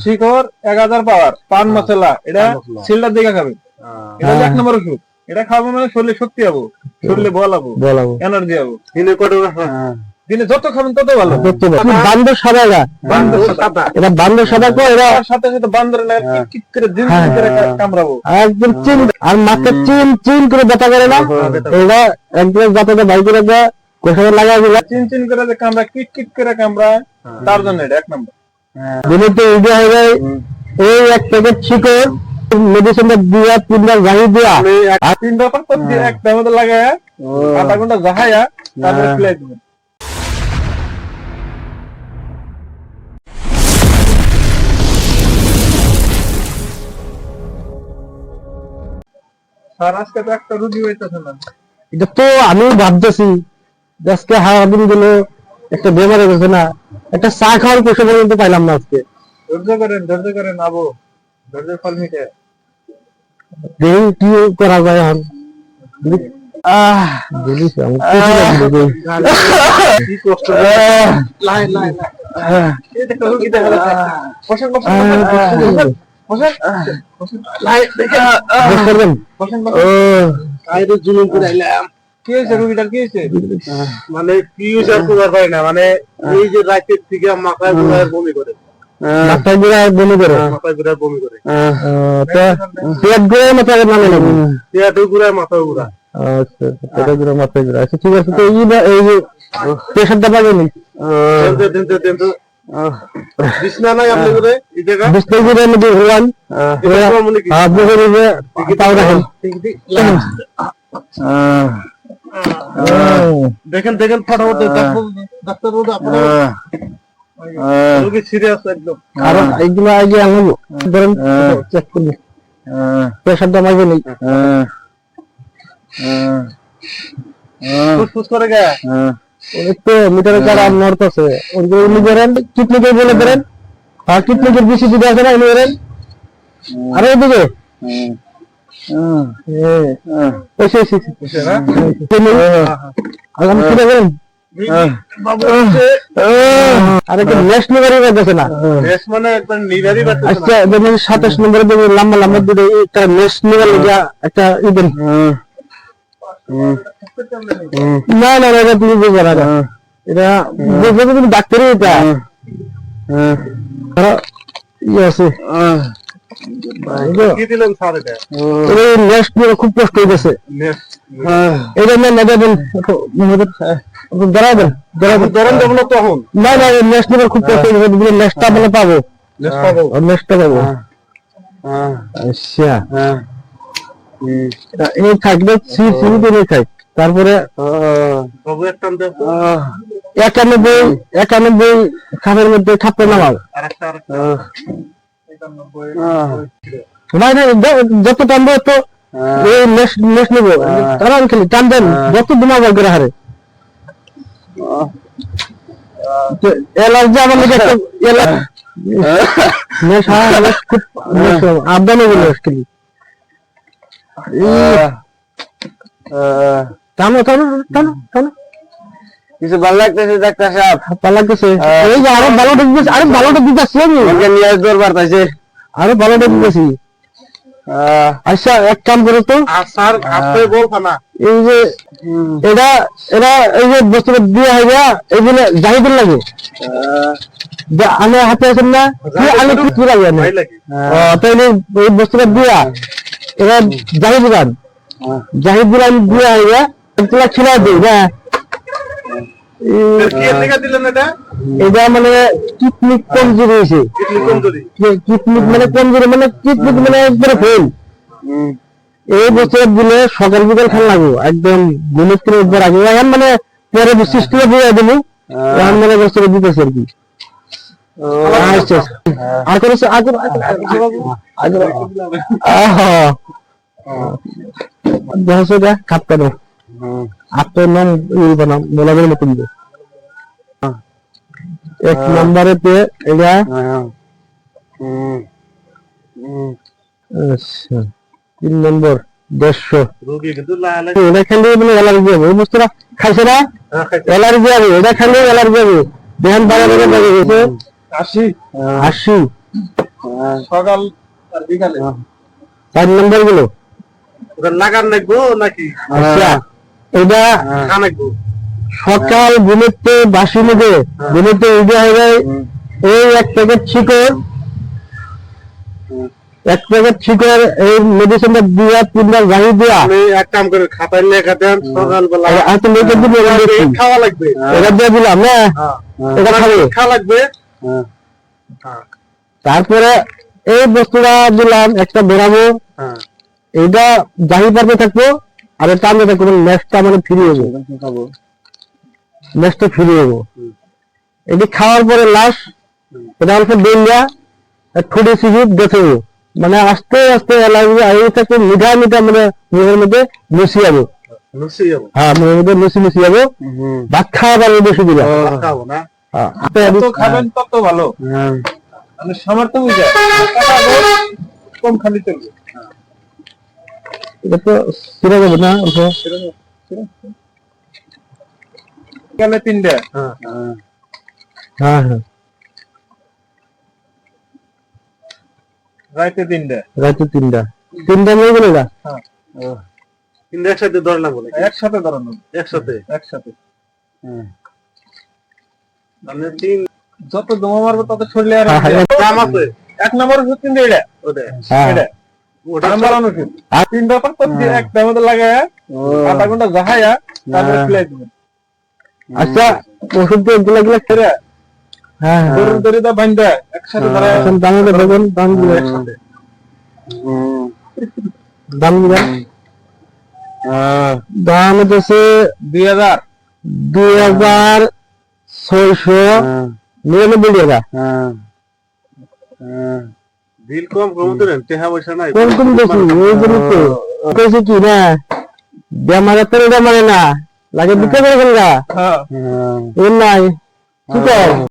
শিখর 1000 পাওয়ার পান মশলা এটা সিলটার দিকে খাবে এটা এক নম্বর ওষুধ এটা খাওয়াবো মানে শরীরে শক্তি পাবো শরীরে বল পাবো এনার্জি পাবো দিনে যত খাবেন তত ভালো বান্দর সাদা এটা বান্দর সাদা কো এরা সাথে সাথে বান্দর না কিক করে দিন করে কামড়াবো একদম চিন আর মাথা চিন চিন করে ব্যথা করে না এটা একদম ব্যথাটা বাইরে রাখা কোথায় লাগা দিলা চিন চিন করে যে কামড়া কিক কিক করে কামড়া তার জন্য এটা এক নম্বর দিনে তো ইডে হয়ে যায় এই এক প্যাকেট শিকড় মেডিসিনটা দিয়া 3বার গাড়ি দিয়া আর 3বার পর দিয়ে একটা মতো লাগায়া আধা ঘন্টা জাহায়া তারপরে ফ্লাই দিবেন স্যার আজকে তো একটা রুগী হইতেছে না এটা তো আমি ভাবতেছি আজকে হারাদিন গেল একটা বেমার হয়েছে না একটা চা খাওয়ার পয়সা পর্যন্ত পাইলাম না আজকে ধৈর্য করেন আবু ধৈর্যের ফল মিটে দেখি কি করা যায় এখন বলিস আমি কি কষ্ট লাই এটা রুগী দেখা যাচ্ছে বসেন লাই দেখে বসেন আইরে জুলুম করে আইলাম কি হয়েছে রুগীটার কি হয়েছে মানে কি হয়েছে আর কোথাও পাই না মানে এই যে রাতের থেকে মাথায় ঘুরায় বমি করে মাথায় ঘুরায় বমি করে পেট ঘুরায় মাথায় মানে লাগে পেট ঘুরায় মাথা ঘুরায় আচ্ছা পেট ঘুরায় মাথায় ঘুরায় আচ্ছা ঠিক আছে তো এই যে প্রেসারটা পাবেন দেন বিছনা নাই আপনি করে এই জায়গা বিছনা করে মধ্যে ঘুরান আপনি করে যে পাও রাখেন দেখেন ফটাফট ডাক্তার বলতে আপনারা রোগী সিরিয়াস একদম আর এইগুলো আগে আনবো ধরেন চেক করব প্রেসারটা মাইবে নেই ফুসফুস করে গে একটু মিটারে যারা নড়তেছে ওগুলো নিবেন কিডনিকে বলে দেন আর কিডনিকের বেশি যদি আছে না নিবেন আরে এদিকে লম্বা লম্বা দুটো একটা নেক্সট নিবার একটা ইদেন না না এটা তুমি বুঝবে না এটা বুঝবে তুমি ডাক্তারই এটা ইয়ে আছে খুব কষ্ট হয়েছে এটা না তখন না না নেক্সট নিবার খুব কষ্ট হয়েছে নেক্সটটা মানে পাবো নেক্সটটা পাবো আচ্ছা এই থাকবে তারপরে 91 খাপের মধ্যে খাপটা নামাও যত টানবো তো নেক্সট নেবো কারণ খালি টান দেন যত দিনা করে হারে এলার্জি আমার মধ্যে আবদানি বলে খালি টানো টানো টানো টানো কিছু ভালো লাগতেছে ডাক্তার সাহেব ভালো লাগতেছে এই যে আরো ভালো দিতেছে আরে ভালোটা দিতেছি আমি নিয়ে দৌড় বাড়তাছে আরো ভালোটা দিতেছি আচ্ছা এক কাম করো তো স্যার আপনি বলবা না এই যে এটা এটা এই যে বস্তুটা দিয়ে হয় না এইগুলো জাহিদুল লাগে আমার হাতে আছেন না আমি কি লাগে না তাইলে এই বস্তুটা দিয়া এরা জাহিদুল দিয়ে হয় না এগুলা ছিল দিই না এটা মানে কিডনি কমজোরি হয়েছে কিডনি মানে কমজোরি মানে কিডনি মানে একবারে ফেল এই বছর দিলে সকাল বিকাল খেলা লাগবো একদম গুলিত করে উপর আগে এখন মানে পরে বিশেষ করে বুঝে দেবো এখন মানে বছরে দিতেছে আর কি আর করেছে আগে খাপটা দাও আপনার নাম বানাম মোলাবের মতন এক নম্বরে এটা আচ্ছা 3 নম্বর 150 এটা খেলে মানে অ্যালার্জি হবে এই বস্তুটা খাইছে না অ্যালার্জি হবে এটা খেলে অ্যালার্জি হবে ধ্যান বাড়া গেছে 80 সকাল আর বিকালে 4 নম্বর গুলো ওটা লাগান লাগবো নাকি আচ্ছা এটা খা লাগবো সকাল ঘুমোতে বাসি মুখে ঘুমোতে উঠে হয়ে যায় এই 1 প্যাকেট শিকড় 1 প্যাকেট শিকড় এই মেডিসিনটা দিয়া 3বার গাড়ি দিয়া আপনি এক কাম করে খাতায় লেখা দেন সকালবেলা এত লিখে দিবি খাওয়া লাগবে এটা দিয়ে দিলাম না এটা খাবে খাওয়া লাগবে তারপরে এই বস্তুটা দিলাম একটা বেরাবো এইটা জাহি পারতে থাকবো আর টানতে থাকবো নেক্সটটা মানে ফিরে যাবো নেক্সটটা ফিরে যাবো এটি খাওয়ার পরে লাস্ট এটা অল্প ডেঙ্গা ঠোঁটে সিভিট দেখে মানে আস্তে আস্তে এলাকাকে মিঠা মিঠা মানে মুখের মধ্যে লুচি যাবো হ্যাঁ মুখের মধ্যে লুচি লুচি যাবো ভাত খাওয়া পারবে বেশি দিলা খাবো না যত খাবেন তত ভালো মানে সামর্থ্য বুঝে কম খালি চলবে এটা তো ছিঁড়ে যাবে না অল্প এখানে 3টা হ্যাঁ হ্যাঁ রাইতে 3টা রাতে 3টা নিয়ে গেলে না কিন্তু একসাথে ধরে লাগবো একসাথে ধরানো একসাথে মানে 3 যত দমা মারবো তত শরীরে আর দাম আছে 1 নম্বর হচ্ছে কিন্তু এটা এটা ওটা মারানো কি আর 3টা পর তো একটা মধ্যে লাগায়া আধা ঘন্টা জাহায়া তারপরে ফ্লাই দিবেন আচ্ছা ওষুধ তো এগুলা গুলা ছেড়ে হ্যাঁ ধরে দা বান্দা একসাথে ধরে এখন দাম হলো দেখুন দাম গুলো একসাথে দাম গুলো দাম হচ্ছে 2699 টাকা বিল কম দেন টেহা পয়সা নাই কম বেশি ওই জন্য তো কইছে কি না বেমারে তো এটা মানে না লাগে বিক্রি করে ফেলগা হ্যাঁ এর নাই ঠিক আছে